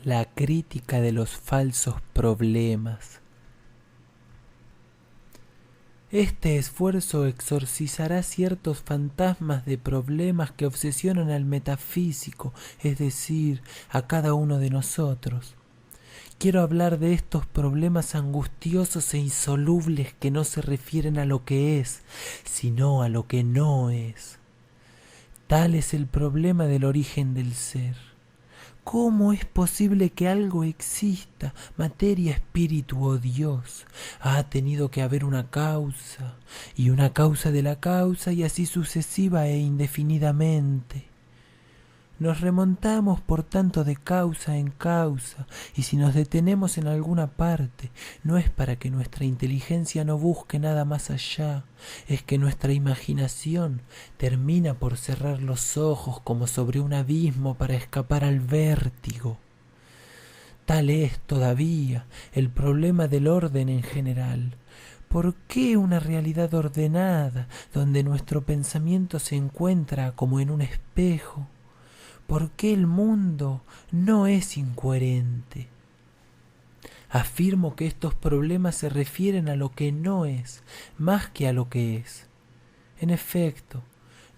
La crítica de los falsos problemas. Este esfuerzo exorcizará ciertos fantasmas de problemas que obsesionan al metafísico, es decir, a cada uno de nosotros. Quiero hablar de estos problemas angustiosos e insolubles que no se refieren a lo que es, sino a lo que no es. Tal es el problema del origen del ser. ¿Cómo es posible que algo exista, materia, espíritu o Dios? Ha tenido que haber una causa, y una causa de la causa, y así sucesiva e indefinidamente. Nos remontamos por tanto de causa en causa, y si nos detenemos en alguna parte, no es para que nuestra inteligencia no busque nada más allá, es que nuestra imaginación termina por cerrar los ojos como sobre un abismo para escapar al vértigo. Tal es todavía el problema del orden en general. ¿Por qué una realidad ordenada, donde nuestro pensamiento se encuentra como en un espejo? ¿Por qué el mundo no es incoherente? Afirmo que estos problemas se refieren a lo que no es, más que a lo que es. En efecto,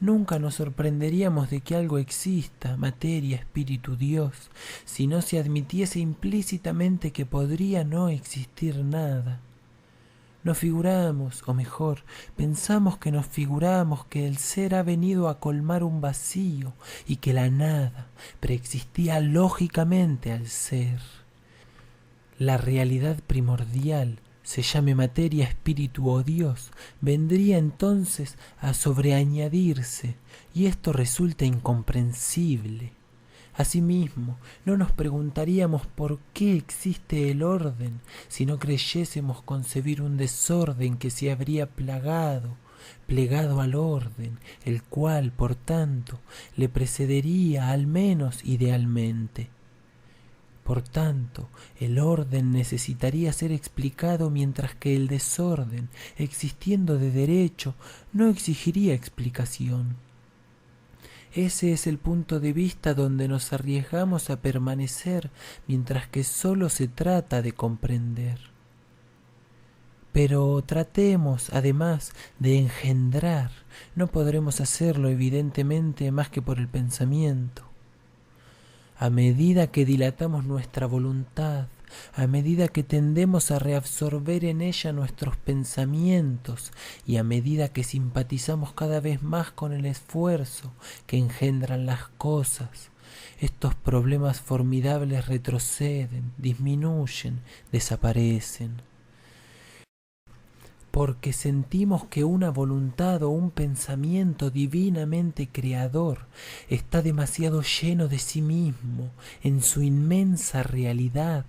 nunca nos sorprenderíamos de que algo exista, materia, espíritu, Dios, si no se admitiese implícitamente que podría no existir nada. Nos figuramos, o mejor, pensamos que nos figuramos que el ser ha venido a colmar un vacío y que la nada preexistía lógicamente al ser. La realidad primordial, se llame materia, espíritu o Dios, vendría entonces a sobreañadirse, y esto resulta incomprensible. Asimismo, no nos preguntaríamos por qué existe el orden si no creyésemos concebir un desorden que se habría plegado al orden, el cual, por tanto, le precedería al menos idealmente. Por tanto, el orden necesitaría ser explicado mientras que el desorden, existiendo de derecho, no exigiría explicación. Ese es el punto de vista donde nos arriesgamos a permanecer mientras que solo se trata de comprender. Pero tratemos, además, de engendrar. No podremos hacerlo, evidentemente, más que por el pensamiento. A medida que dilatamos nuestra voluntad, a medida que tendemos a reabsorber en ella nuestros pensamientos y a medida que simpatizamos cada vez más con el esfuerzo que engendran las cosas, estos problemas formidables retroceden, disminuyen, desaparecen. Porque sentimos que una voluntad o un pensamiento divinamente creador está demasiado lleno de sí mismo, en su inmensa realidad,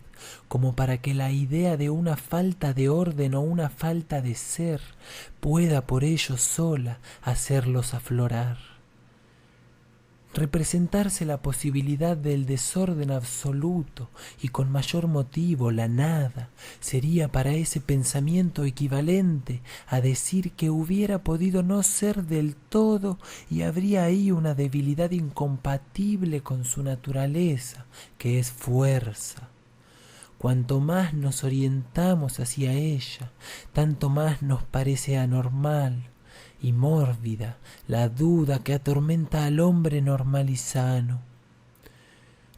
como para que la idea de una falta de orden o una falta de ser pueda por ello sola hacerlos aflorar. Representarse la posibilidad del desorden absoluto y con mayor motivo la nada sería para ese pensamiento equivalente a decir que hubiera podido no ser del todo y habría ahí una debilidad incompatible con su naturaleza, que es fuerza. Cuanto más nos orientamos hacia ella, tanto más nos parece anormal y mórbida la duda que atormenta al hombre normal y sano.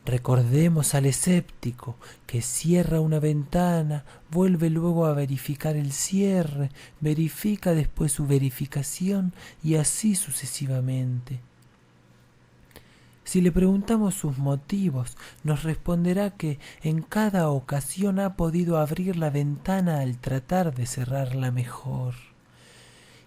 Recordemos al escéptico que cierra una ventana, vuelve luego a verificar el cierre, verifica después su verificación y así sucesivamente. Si le preguntamos sus motivos, nos responderá que en cada ocasión ha podido abrir la ventana al tratar de cerrarla mejor.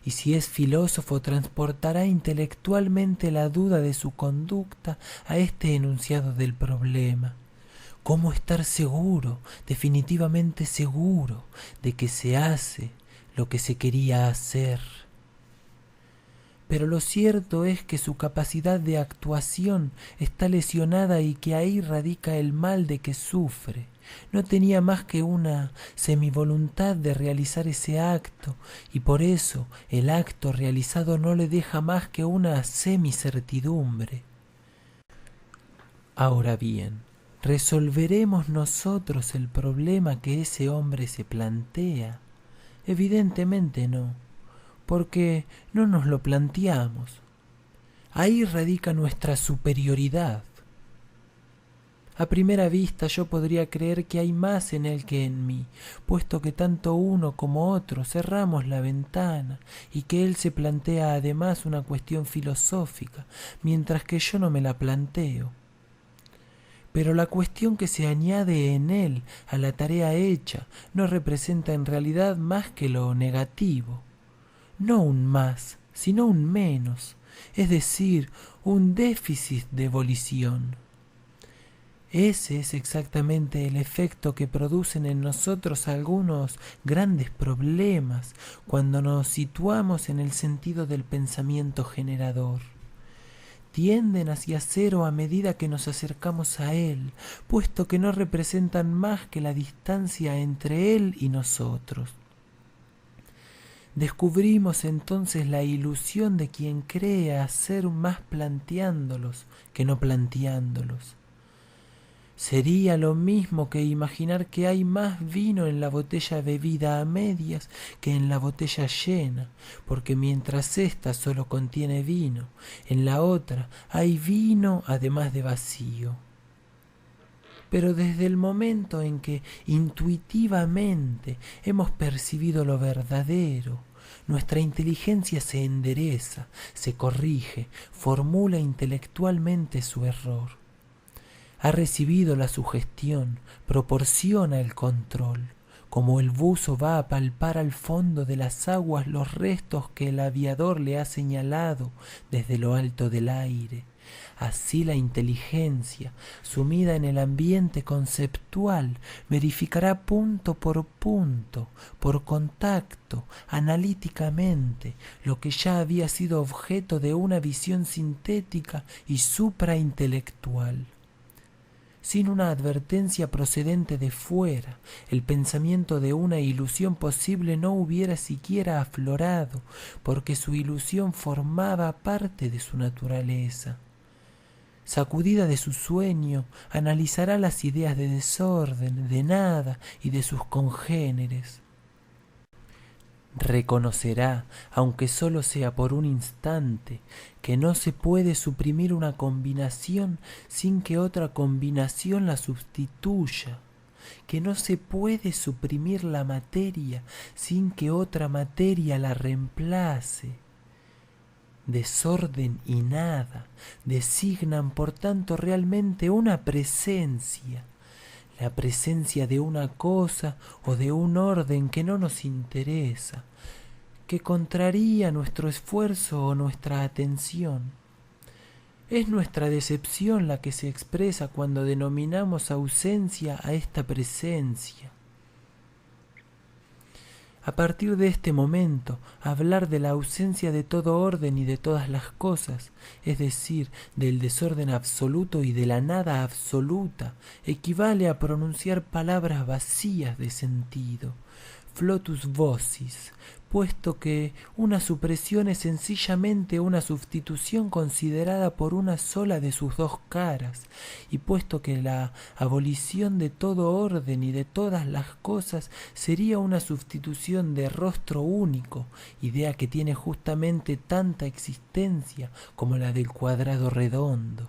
Y si es filósofo, transportará intelectualmente la duda de su conducta a este enunciado del problema. ¿Cómo estar seguro, definitivamente seguro, de que se hace lo que se quería hacer? Pero lo cierto es que su capacidad de actuación está lesionada y que ahí radica el mal de que sufre. No tenía más que una semivoluntad de realizar ese acto, y por eso el acto realizado no le deja más que una semicertidumbre. Ahora bien, ¿Resolveremos nosotros el problema que ese hombre se plantea? Evidentemente no, porque no nos lo planteamos. Ahí radica nuestra superioridad. A primera vista yo podría creer que hay más en él que en mí, puesto que tanto uno como otro cerramos la ventana y que él se plantea además una cuestión filosófica, mientras que yo no me la planteo. Pero la cuestión que se añade en él a la tarea hecha no representa en realidad más que lo negativo. No un más, sino un menos, es decir, un déficit de volición. Ese es exactamente el efecto que producen en nosotros algunos grandes problemas cuando nos situamos en el sentido del pensamiento generador. Tienden hacia cero a medida que nos acercamos a él, puesto que no representan más que la distancia entre él y nosotros. Descubrimos entonces la ilusión de quien cree hacer más planteándolos que no planteándolos. Sería lo mismo que imaginar que hay más vino en la botella bebida a medias que en la botella llena, porque mientras ésta solo contiene vino, en la otra hay vino además de vacío. Pero desde el momento en que intuitivamente hemos percibido lo verdadero, nuestra inteligencia se endereza, se corrige, formula intelectualmente su error. Ha recibido la sugestión, proporciona el control. Como el buzo va a palpar al fondo de las aguas los restos que el aviador le ha señalado desde lo alto del aire, así la inteligencia, sumida en el ambiente conceptual, verificará punto, por contacto, analíticamente, lo que ya había sido objeto de una visión sintética y supraintelectual. Sin una advertencia procedente de fuera, el pensamiento de una ilusión posible no hubiera siquiera aflorado, porque su ilusión formaba parte de su naturaleza. Sacudida de su sueño, analizará las ideas de desorden, de nada y de sus congéneres. Reconocerá, aunque solo sea por un instante, que no se puede suprimir una combinación sin que otra combinación la sustituya, que no se puede suprimir la materia sin que otra materia la reemplace. Desorden y nada designan por tanto realmente una presencia, la presencia de una cosa o de un orden que no nos interesa, que contraría nuestro esfuerzo o nuestra atención. Es nuestra decepción la que se expresa cuando denominamos ausencia a esta presencia. A partir de este momento, hablar de la ausencia de todo orden y de todas las cosas, es decir, del desorden absoluto y de la nada absoluta, equivale a pronunciar palabras vacías de sentido, flutus vocis, puesto que una supresión es sencillamente una sustitución considerada por una sola de sus dos caras, y puesto que la abolición de todo orden y de todas las cosas sería una sustitución de rostro único, idea que tiene justamente tanta existencia como la del cuadrado redondo.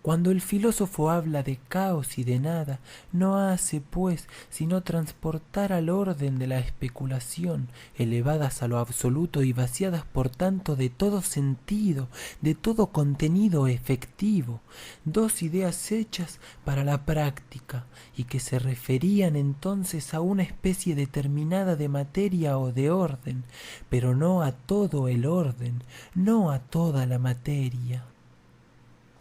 Cuando el filósofo habla de caos y de nada, no hace, pues, sino transportar al orden de la especulación, elevadas a lo absoluto y vaciadas por tanto de todo sentido, de todo contenido efectivo, dos ideas hechas para la práctica, y que se referían entonces a una especie determinada de materia o de orden, pero no a todo el orden, no a toda la materia.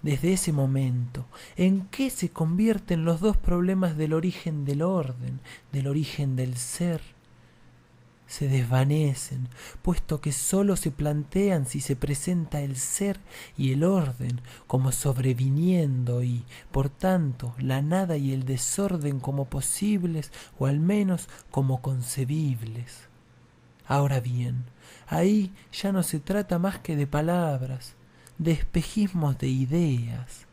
Desde ese momento, ¿en qué se convierten los dos problemas del origen del orden, del origen del ser? Se desvanecen, puesto que sólo se plantean si se presenta el ser y el orden como sobreviniendo y, por tanto, la nada y el desorden como posibles o al menos como concebibles. Ahora bien, ahí ya no se trata más que de palabras, de espejismos de ideas.